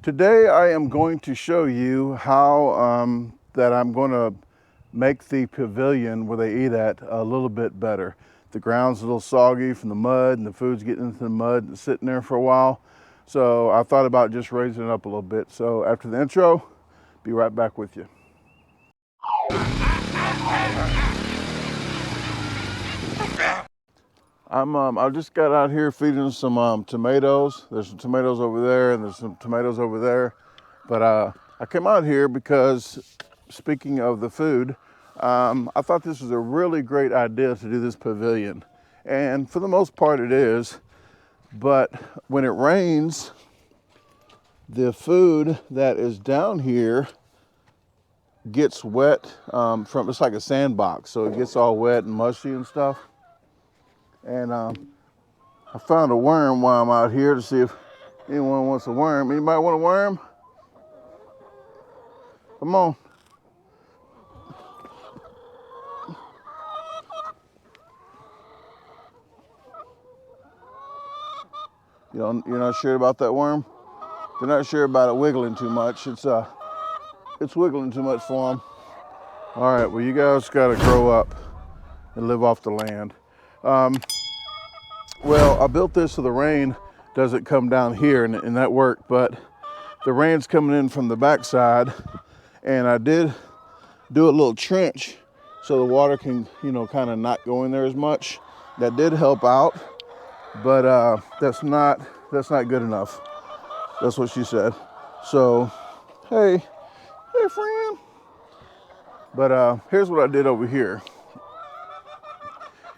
Today I am going to show you how that I'm going to make the pavilion where they eat at a little bit better. The ground's a little soggy from the mud and the food's getting into the mud and sitting there for a while. So I thought about just raising it up a little bit. So after the intro, be right back with you. I just got out here feeding some tomatoes. There's some tomatoes over there and there's some tomatoes over there. But I came out here because, speaking of the food, I thought this was a really great idea to do this pavilion. And for the most part it is, but when it rains, the food that is down here gets wet it's like a sandbox. So it gets all wet and mushy and stuff. And I found a worm while I'm out here to see if anyone wants a worm. Anybody want a worm? Come on. You're not sure about that worm? They're not sure about it wiggling too much. It's wiggling too much for them. All right, well, you guys got to grow up and live off the land. Well, I built this so the rain doesn't come down here, and that worked, but the rain's coming in from the backside, and I did do a little trench so the water can, kind of not go in there as much. That did help out, but that's not good enough. That's what she said. So, hey friend. But here's what I did over here.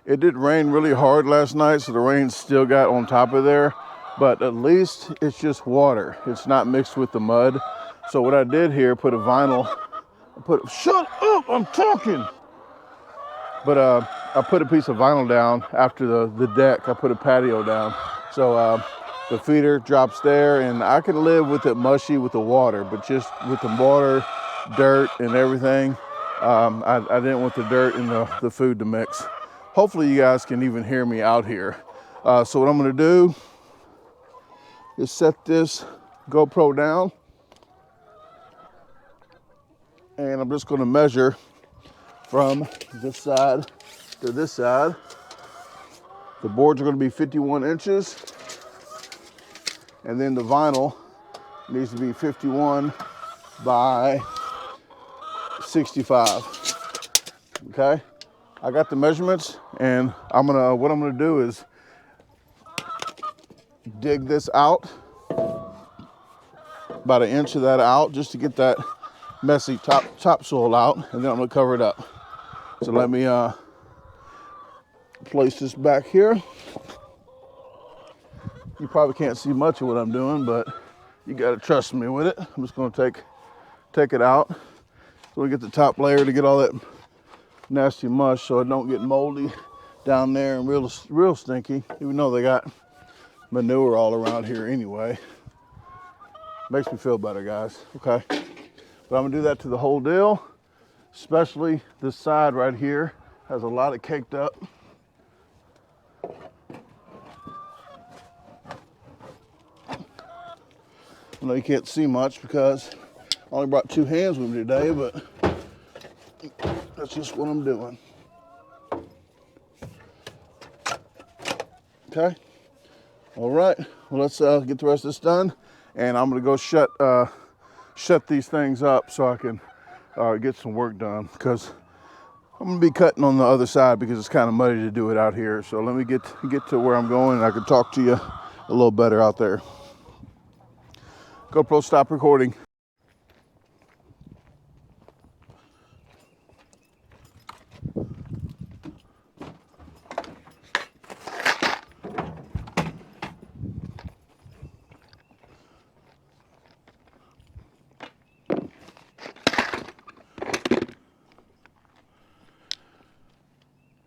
It did rain really hard last night, so the rain still got on top of there, but at least it's just water. It's not mixed with the mud. So what I did here, shut up, I'm talking. But I put a piece of vinyl down after the deck. I put a patio down. So the feeder drops there, and I can live with it mushy with the water, but just with the water, dirt, and everything, I didn't want the dirt and the food to mix. Hopefully you guys can even hear me out here. So what I'm gonna do is set this GoPro down, and I'm just gonna measure from this side to this side. The boards are gonna be 51 inches, and then the vinyl needs to be 51 by 65, okay? I got the measurements, and what I'm gonna do is dig this out, about an inch of that out, just to get that messy topsoil out, and then I'm gonna cover it up. So let me place this back here. You probably can't see much of what I'm doing, but you gotta trust me with it. I'm just gonna take it out. So we get the top layer to get all that nasty mush so it don't get moldy down there and real stinky, even though they got manure all around here anyway. Makes me feel better, guys, okay? But I'm gonna do that to the whole deal, especially this side right here has a lot of caked up. I know you can't see much because I only brought 2 hands with me today, but that's just what I'm doing. Okay. All right. Well, let's get the rest of this done, and I'm gonna go shut these things up so I can get some work done, because I'm gonna be cutting on the other side because it's kind of muddy to do it out here. So let me get to where I'm going, and I can talk to you a little better out there. GoPro, stop recording.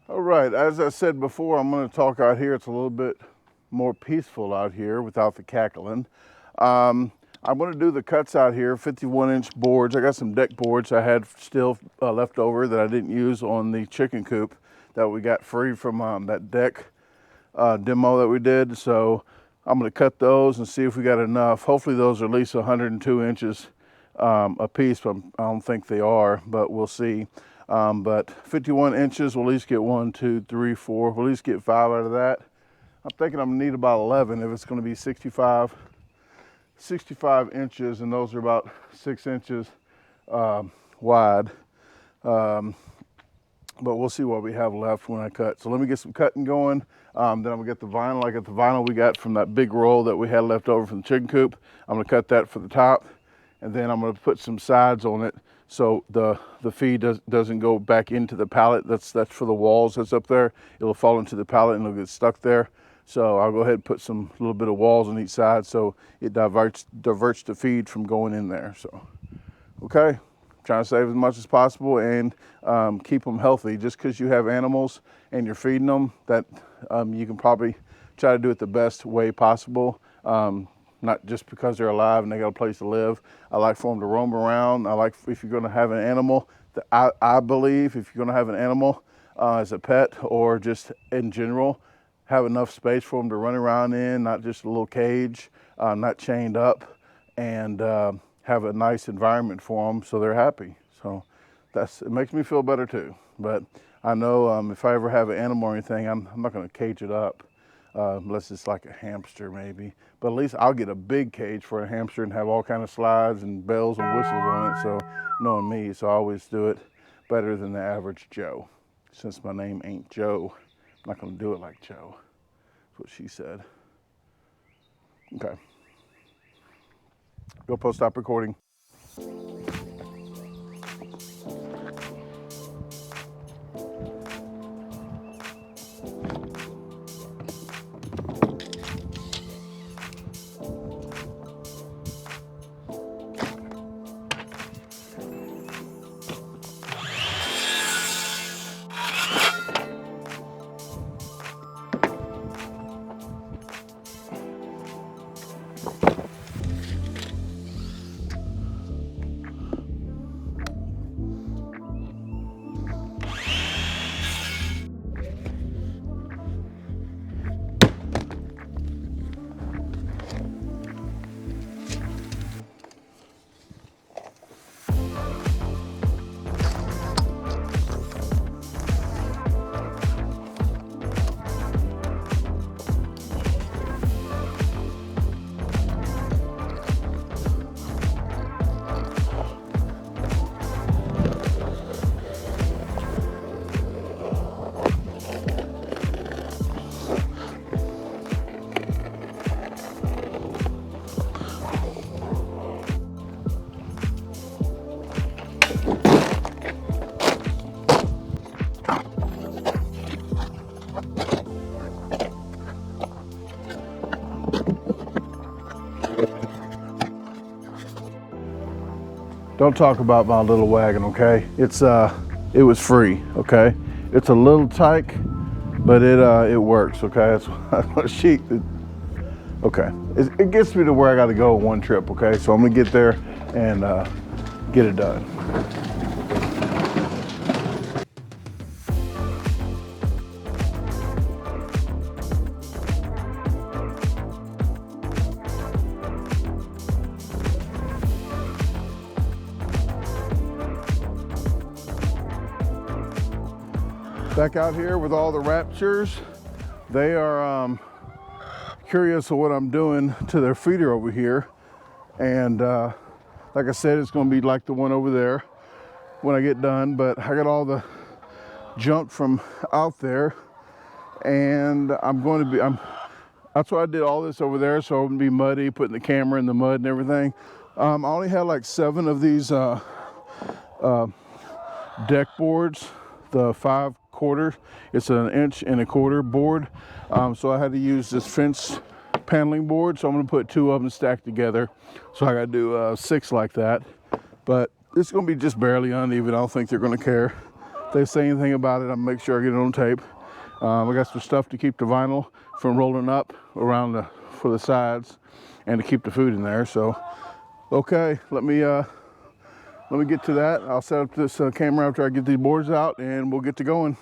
All right, as I said before, I'm going to talk out here. It's a little bit more peaceful out here without the cackling. I'm going to do the cuts out here, 51-inch boards. I got some deck boards I had still left over that I didn't use on the chicken coop that we got free from that deck demo that we did. So I'm going to cut those and see if we got enough. Hopefully those are at least 102 inches a piece, but I don't think they are, but we'll see. But 51 inches, we'll at least get 1, 2, 3, 4. We'll at least get 5 out of that. I'm thinking I'm gonna need about 11 if it's gonna be 65 inches, and those are about 6 inches wide. But we'll see what we have left when I cut. So let me get some cutting going. Then I'm gonna get the vinyl. I got the vinyl we got from that big roll that we had left over from the chicken coop. I'm gonna cut that for the top, and then I'm gonna put some sides on it so the feed doesn't go back into the pallet. That's for the walls that's up there. It'll fall into the pallet and it'll get stuck there. So I'll go ahead and put some little bit of walls on each side so it diverts the feed from going in there. So, okay. Trying to save as much as possible and keep them healthy. Just because you have animals and you're feeding them, that you can probably try to do it the best way possible. Not just because they're alive and they got a place to live. I like for them to roam around. I like if you're going to have an animal, I believe if you're going to have an animal as a pet or just in general, have enough space for them to run around in, not just a little cage, not chained up, and have a nice environment for them so they're happy. So it makes me feel better too. But I know if I ever have an animal or anything, I'm not going to cage it up unless it's like a hamster maybe. But at least I'll get a big cage for a hamster and have all kind of slides and bells and whistles on it. So knowing me, so I always do it better than the average Joe. Since my name ain't Joe, I'm not going to do it like Joe. That's what she said. Okay. GoPro, stop recording. Don't talk about my little wagon, okay? It was free, okay? It's a little tight, but it works, okay? That's what she. Okay, it gets me to where I got to go one trip, okay? So I'm gonna get there and get it done. Back out here with all the raptors. They are curious of what I'm doing to their feeder over here. And like I said, it's gonna be like the one over there when I get done, but I got all the junk from out there and that's why I did all this over there, so it wouldn't be muddy, putting the camera in the mud and everything. I only had like 7 of these deck boards, the 5/4. It's an 1.25 inch board. So I had to use this fence paneling board. So I'm gonna put 2 of them stacked together. So I gotta do 6 like that. But it's gonna be just barely uneven. I don't think they're gonna care. If they say anything about it, I'll make sure I get it on tape. I got some stuff to keep the vinyl from rolling up around for the sides and to keep the food in there. So, okay, let me get to that. I'll set up this camera after I get these boards out and we'll get to going.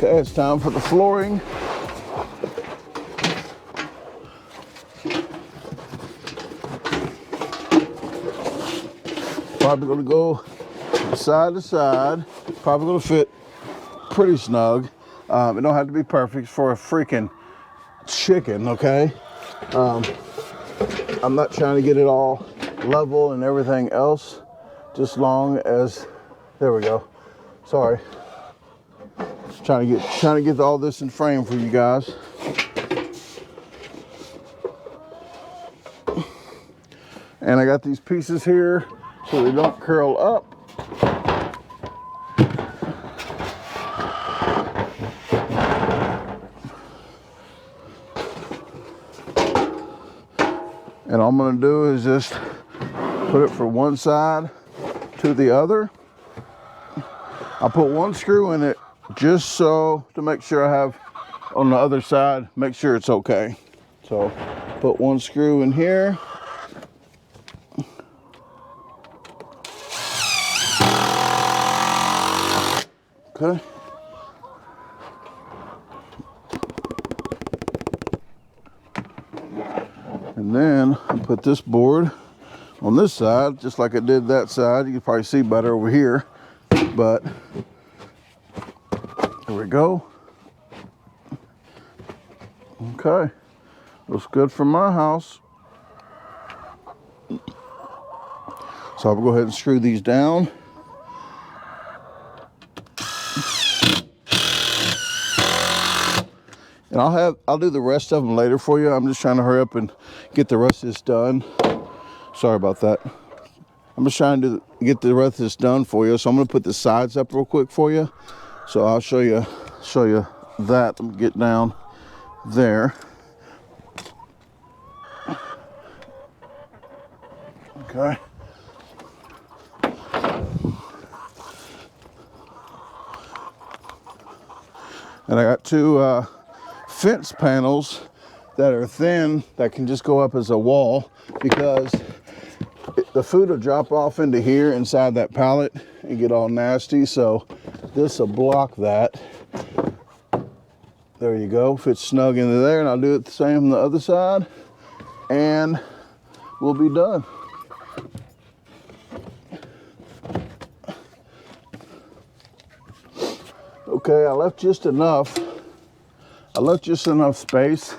Okay, it's time for the flooring. Probably gonna go side to side. Probably gonna fit pretty snug. It don't have to be perfect for a freaking chicken, okay? I'm not trying to get it all level and everything else, just long as, there we go. Sorry. Trying to get all this in frame for you guys. And I got these pieces here so they don't curl up. And all I'm gonna do is just put it from one side to the other. I'll put one screw in it just so to make sure I have on the other side, make sure it's okay. So put one screw in here. Okay. And then I put this board on this side, just like I did that side. You can probably see better over here, but there we go. Okay, looks good for my house. So I'll go ahead and screw these down. And I'll do the rest of them later for you. I'm just trying to hurry up and get the rest of this done. Sorry about that. I'm just trying to get the rest of this done for you. So I'm gonna put the sides up real quick for you. So I'll show you that. Let me get down there. Okay. And I got two fence panels that are thin that can just go up as a wall, because the food will drop off into here inside that pallet and get all nasty. So this will block that. There you go, fits snug into there. And I'll do it the same on the other side and we'll be done. Okay, I left just enough space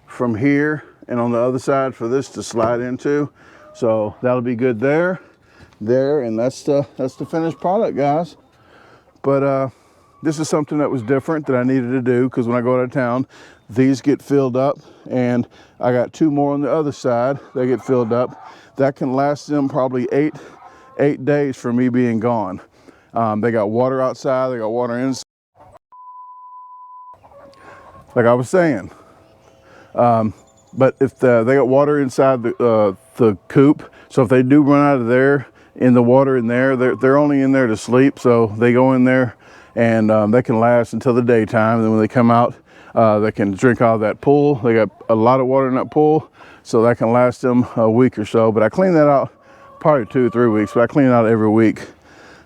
from here and on the other side for this to slide into. So that'll be good there, and that's the finished product, guys. But this is something that was different that I needed to do, because when I go out of town, these get filled up, and I got two more on the other side. They get filled up. That can last them probably eight days for me being gone. They got water outside, they got water inside. Like I was saying, but if they got water inside the coop, so if they do run out of there in the water in there, they're only in there to sleep. So they go in there and they can last until the daytime. And then when they come out, they can drink out of that pool. They got a lot of water in that pool, so that can last them a week or so. But I clean that out probably 2 or 3 weeks, but I clean it out every week.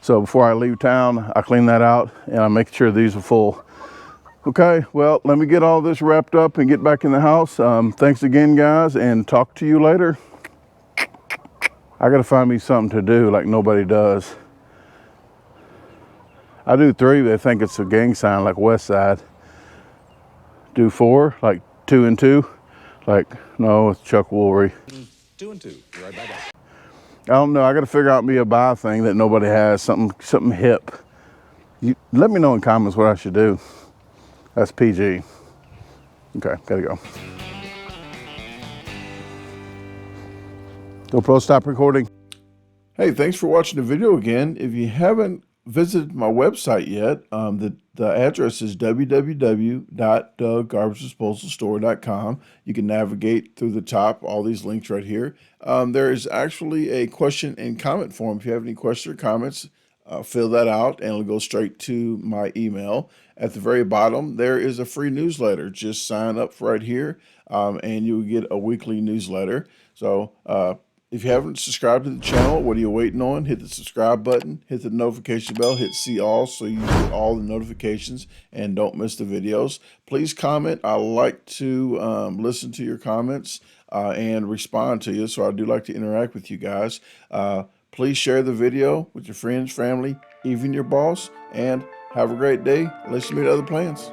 So before I leave town, I clean that out and I make sure these are full. Okay, well, let me get all this wrapped up and get back in the house. Thanks again, guys, and talk to you later. I gotta find me something to do like nobody does. I do 3, they think it's a gang sign like West Side. Do 4, like 2 and 2. Like, no, it's Chuck Woolery. 2 and 2, right back up. I don't know, I gotta figure out me a buy thing that nobody has, something hip. Let me know in comments what I should do. That's PG. Okay, gotta go. GoPro, stop recording. Hey, thanks for watching the video again. If you haven't visited my website yet, the address is www.DaGarbageDisposalstore.com. You can navigate through the top, all these links right here. There is actually a question and comment form. If you have any questions or comments, fill that out and it'll go straight to my email. At the very bottom, there is a free newsletter. Just sign up right here and you'll get a weekly newsletter. So If you haven't subscribed to the channel, what are you waiting on? Hit the subscribe button, hit the notification bell, hit see all so you get all the notifications and don't miss the videos. Please comment. I like to listen to your comments and respond to you, so I do like to interact with you guys. Please share the video with your friends, family, even your boss, and have a great day. Let's meet other plans.